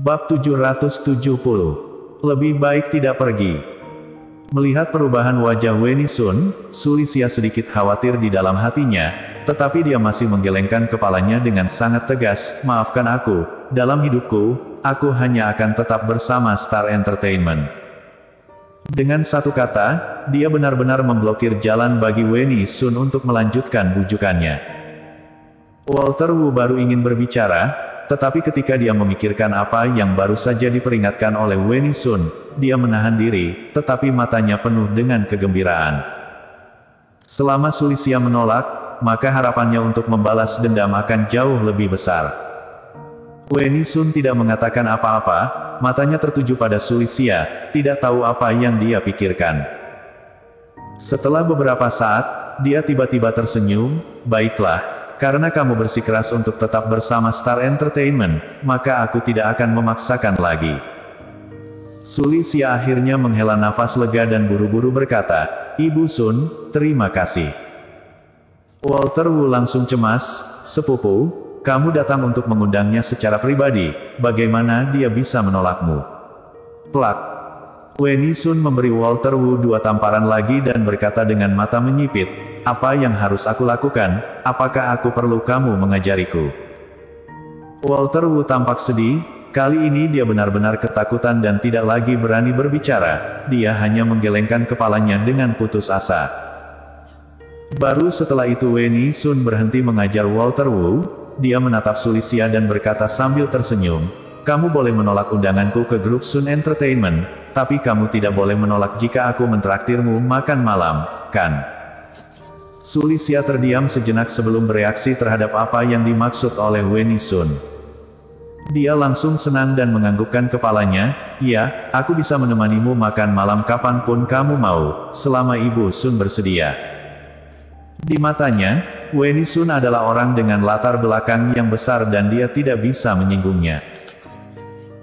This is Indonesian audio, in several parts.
Bab 770. Lebih baik tidak pergi. Melihat perubahan wajah Weni Sun, Sulisia sedikit khawatir di dalam hatinya, tetapi dia masih menggelengkan kepalanya dengan sangat tegas. Maafkan aku, dalam hidupku, aku hanya akan tetap bersama Star Entertainment. Dengan satu kata, dia benar-benar memblokir jalan bagi Weni Sun untuk melanjutkan bujukannya. Walter Wu baru ingin berbicara, tetapi ketika dia memikirkan apa yang baru saja diperingatkan oleh Weni Sun, dia menahan diri, tetapi matanya penuh dengan kegembiraan. Selama Sulisia menolak, maka harapannya untuk membalas dendam akan jauh lebih besar. Weni Sun tidak mengatakan apa-apa, matanya tertuju pada Sulisia, tidak tahu apa yang dia pikirkan. Setelah beberapa saat, dia tiba-tiba tersenyum. Baiklah. Karena kamu bersikeras untuk tetap bersama Star Entertainment, maka aku tidak akan memaksakan lagi. Sulisia akhirnya menghela nafas lega dan buru-buru berkata, Ibu Sun, terima kasih. Walter Wu langsung cemas, sepupu, kamu datang untuk mengundangnya secara pribadi, bagaimana dia bisa menolakmu? Plak. Weni Sun memberi Walter Wu 2 tamparan lagi dan berkata dengan mata menyipit, apa yang harus aku lakukan, apakah aku perlu kamu mengajariku? Walter Wu tampak sedih, kali ini dia benar-benar ketakutan dan tidak lagi berani berbicara, dia hanya menggelengkan kepalanya dengan putus asa. Baru setelah itu Weni Sun berhenti mengajar Walter Wu, dia menatap Sulisia dan berkata sambil tersenyum, kamu boleh menolak undanganku ke grup Sun Entertainment, tapi kamu tidak boleh menolak jika aku mentraktirmu makan malam, kan? Sulisia terdiam sejenak sebelum bereaksi terhadap apa yang dimaksud oleh Weni Sun. Dia langsung senang dan menganggukkan kepalanya, ya, aku bisa menemanimu makan malam kapanpun kamu mau, selama Ibu Sun bersedia. Di matanya, Weni Sun adalah orang dengan latar belakang yang besar dan dia tidak bisa menyinggungnya.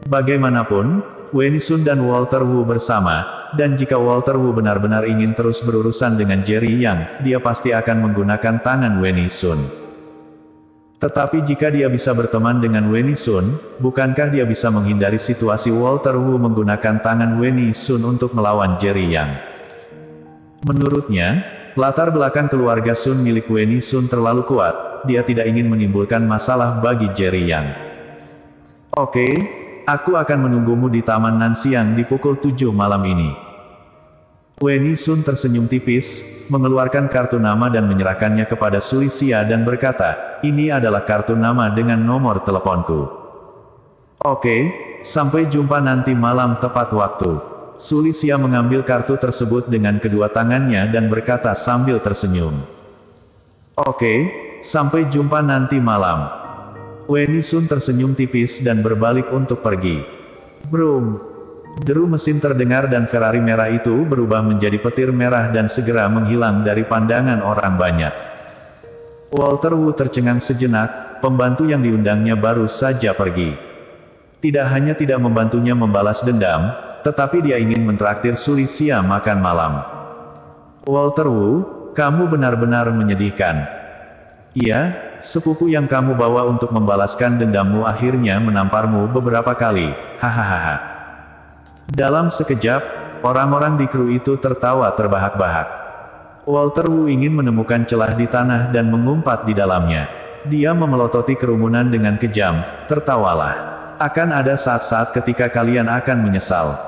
Bagaimanapun, Weni Sun dan Walter Wu bersama, dan jika Walter Wu benar-benar ingin terus berurusan dengan Jerry Yang, dia pasti akan menggunakan tangan Weni Sun. Tetapi jika dia bisa berteman dengan Weni Sun, bukankah dia bisa menghindari situasi Walter Wu menggunakan tangan Weni Sun untuk melawan Jerry Yang? Menurutnya, latar belakang keluarga Sun milik Weni Sun terlalu kuat, dia tidak ingin menimbulkan masalah bagi Jerry Yang. Oke. Aku akan menunggumu di Taman Nanxiang di pukul 7 malam ini. Weni Sun tersenyum tipis, mengeluarkan kartu nama dan menyerahkannya kepada Sulisia dan berkata, ini adalah kartu nama dengan nomor teleponku. Oke, sampai jumpa nanti malam tepat waktu. Sulisia mengambil kartu tersebut dengan kedua tangannya dan berkata sambil tersenyum. Oke, sampai jumpa nanti malam. Weni Sun tersenyum tipis dan berbalik untuk pergi. Brum! Deru mesin terdengar dan Ferrari merah itu berubah menjadi petir merah dan segera menghilang dari pandangan orang banyak. Walter Wu tercengang sejenak, pembantu yang diundangnya baru saja pergi. Tidak hanya tidak membantunya membalas dendam, tetapi dia ingin mentraktir Sulisia makan malam. Walter Wu, kamu benar-benar menyedihkan. Iya. Sepupu yang kamu bawa untuk membalaskan dendammu akhirnya menamparmu beberapa kali, hahaha. Dalam sekejap, orang-orang di kru itu tertawa terbahak-bahak. Walter Wu ingin menemukan celah di tanah dan mengumpat di dalamnya. Dia memelototi kerumunan dengan kejam, tertawalah. Akan ada saat-saat ketika kalian akan menyesal.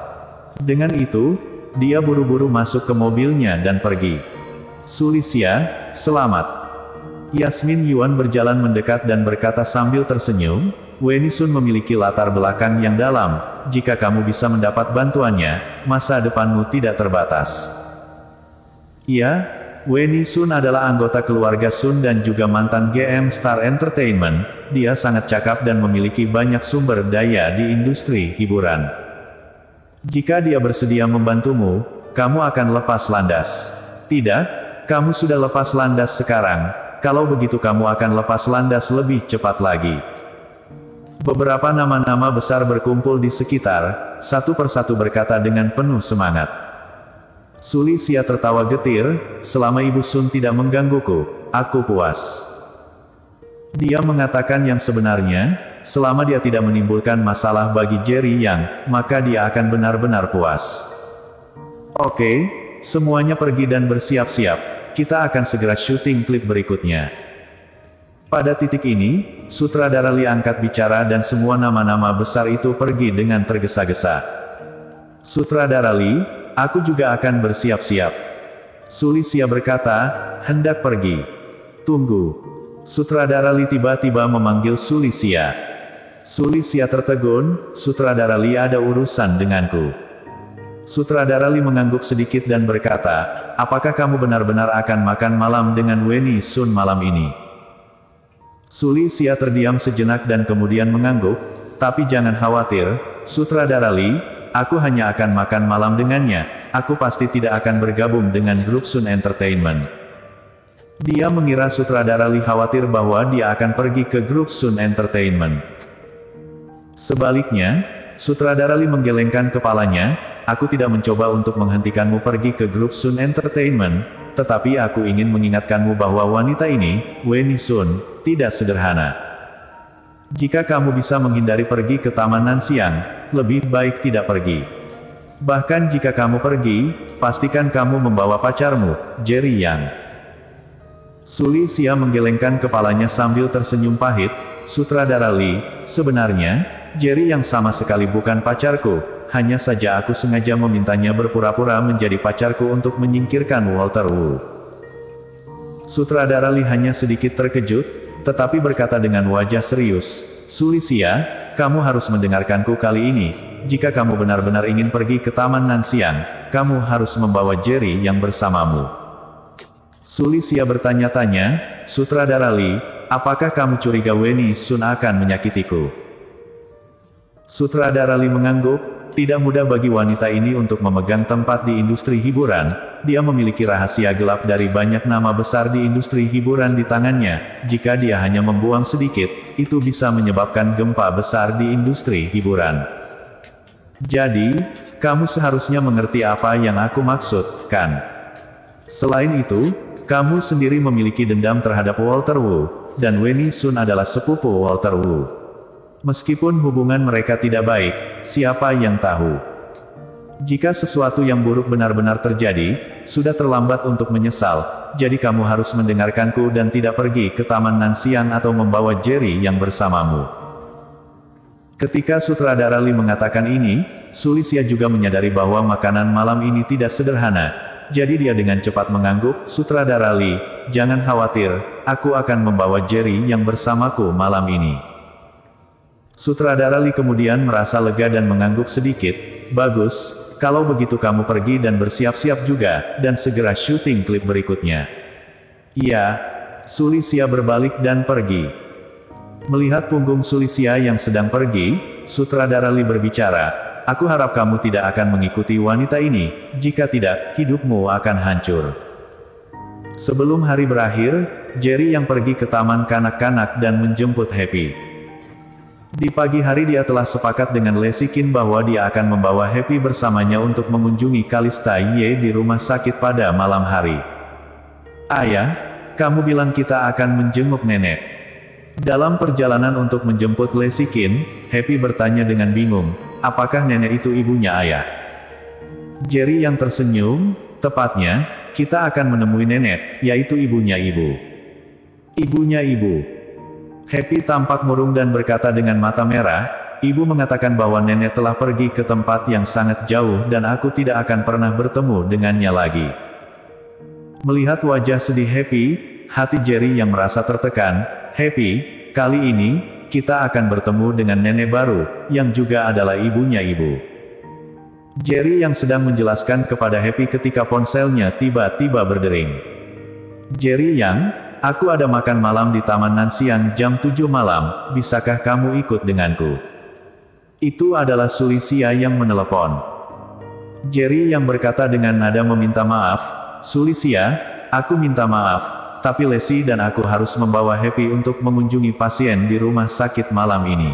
Dengan itu, dia buru-buru masuk ke mobilnya dan pergi. Sulisia, selamat. Yasmin Yuan berjalan mendekat dan berkata sambil tersenyum, Weni Sun memiliki latar belakang yang dalam, jika kamu bisa mendapat bantuannya, masa depanmu tidak terbatas. Ya, Weni Sun adalah anggota keluarga Sun dan juga mantan GM Star Entertainment, dia sangat cakap dan memiliki banyak sumber daya di industri hiburan. Jika dia bersedia membantumu, kamu akan lepas landas. Tidak, kamu sudah lepas landas sekarang. Kalau begitu kamu akan lepas landas lebih cepat lagi. Beberapa nama-nama besar berkumpul di sekitar, satu persatu berkata dengan penuh semangat. Sulisia tertawa getir, selama Ibu Sun tidak menggangguku, aku puas. Dia mengatakan yang sebenarnya, selama dia tidak menimbulkan masalah bagi Jerry Yang, maka dia akan benar-benar puas. Oke, semuanya pergi dan bersiap-siap. Kita akan segera syuting klip berikutnya. Pada titik ini, sutradara Lee angkat bicara dan semua nama-nama besar itu pergi dengan tergesa-gesa. Sutradara Lee, aku juga akan bersiap-siap. Sulisia berkata, hendak pergi. Tunggu. Sutradara Lee tiba-tiba memanggil Sulisia. Sulisia tertegun, sutradara Lee ada urusan denganku. Sutradara Lee mengangguk sedikit dan berkata, apakah kamu benar-benar akan makan malam dengan Weni Sun malam ini? Sulisia terdiam sejenak dan kemudian mengangguk, tapi jangan khawatir, sutradara Lee, aku hanya akan makan malam dengannya, aku pasti tidak akan bergabung dengan grup Sun Entertainment. Dia mengira sutradara Lee khawatir bahwa dia akan pergi ke grup Sun Entertainment. Sebaliknya, sutradara Lee menggelengkan kepalanya, aku tidak mencoba untuk menghentikanmu pergi ke grup Sun Entertainment, tetapi aku ingin mengingatkanmu bahwa wanita ini, Weni Sun, tidak sederhana. Jika kamu bisa menghindari pergi ke Taman Nanxiang, lebih baik tidak pergi. Bahkan jika kamu pergi, pastikan kamu membawa pacarmu, Jerry Yang. Sulisia menggelengkan kepalanya sambil tersenyum pahit, sutradara Lee, sebenarnya, Jerry Yang sama sekali bukan pacarku, hanya saja aku sengaja memintanya berpura-pura menjadi pacarku untuk menyingkirkan Walter Wu. Sutradara Lee hanya sedikit terkejut, tetapi berkata dengan wajah serius, Sulisia, kamu harus mendengarkanku kali ini, jika kamu benar-benar ingin pergi ke Taman Nanxiang, kamu harus membawa Jerry yang bersamamu. Sulisia bertanya-tanya, sutradara Lee, apakah kamu curiga Weni Sun akan menyakitiku? Sutradara Lee mengangguk, tidak mudah bagi wanita ini untuk memegang tempat di industri hiburan, dia memiliki rahasia gelap dari banyak nama besar di industri hiburan di tangannya, jika dia hanya membuang sedikit, itu bisa menyebabkan gempa besar di industri hiburan. Jadi, kamu seharusnya mengerti apa yang aku maksud, kan? Selain itu, kamu sendiri memiliki dendam terhadap Walter Wu, dan Weni Sun adalah sepupu Walter Wu. Meskipun hubungan mereka tidak baik, siapa yang tahu? Jika sesuatu yang buruk benar-benar terjadi, sudah terlambat untuk menyesal, jadi kamu harus mendengarkanku dan tidak pergi ke Taman Nanxiang atau membawa Jerry yang bersamamu. Ketika sutradara Lee mengatakan ini, Sulisia juga menyadari bahwa makanan malam ini tidak sederhana, jadi dia dengan cepat mengangguk, sutradara Lee, jangan khawatir, aku akan membawa Jerry yang bersamaku malam ini. Sutradara Lee kemudian merasa lega dan mengangguk sedikit, bagus, kalau begitu kamu pergi dan bersiap-siap juga, dan segera syuting klip berikutnya. Iya, Sulisia berbalik dan pergi. Melihat punggung Sulisia yang sedang pergi, sutradara Lee berbicara, aku harap kamu tidak akan mengikuti wanita ini, jika tidak, hidupmu akan hancur. Sebelum hari berakhir, Jerry yang pergi ke taman kanak-kanak dan menjemput Happy. Di pagi hari dia telah sepakat dengan Lesikin bahwa dia akan membawa Happy bersamanya untuk mengunjungi Kalista Ye di rumah sakit pada malam hari. Ayah, kamu bilang kita akan menjenguk nenek. Dalam perjalanan untuk menjemput Lesikin, Happy bertanya dengan bingung, apakah nenek itu ibunya ayah? Jerry yang tersenyum, tepatnya, kita akan menemui nenek, yaitu ibunya ibu. Ibunya ibu. Happy tampak murung dan berkata dengan mata merah, ibu mengatakan bahwa nenek telah pergi ke tempat yang sangat jauh dan aku tidak akan pernah bertemu dengannya lagi. Melihat wajah sedih Happy, hati Jerry yang merasa tertekan, Happy, kali ini, kita akan bertemu dengan nenek baru, yang juga adalah ibunya ibu. Jerry yang sedang menjelaskan kepada Happy ketika ponselnya tiba-tiba berdering. Jerry yang, aku ada makan malam di Taman Nanxiang jam 7 malam, bisakah kamu ikut denganku? Itu adalah Sulisia yang menelepon. Jerry yang berkata dengan nada meminta maaf, Sulisia, aku minta maaf, tapi Lesi dan aku harus membawa Happy untuk mengunjungi pasien di rumah sakit malam ini.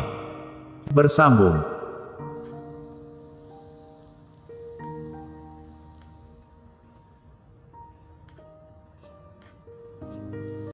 Bersambung.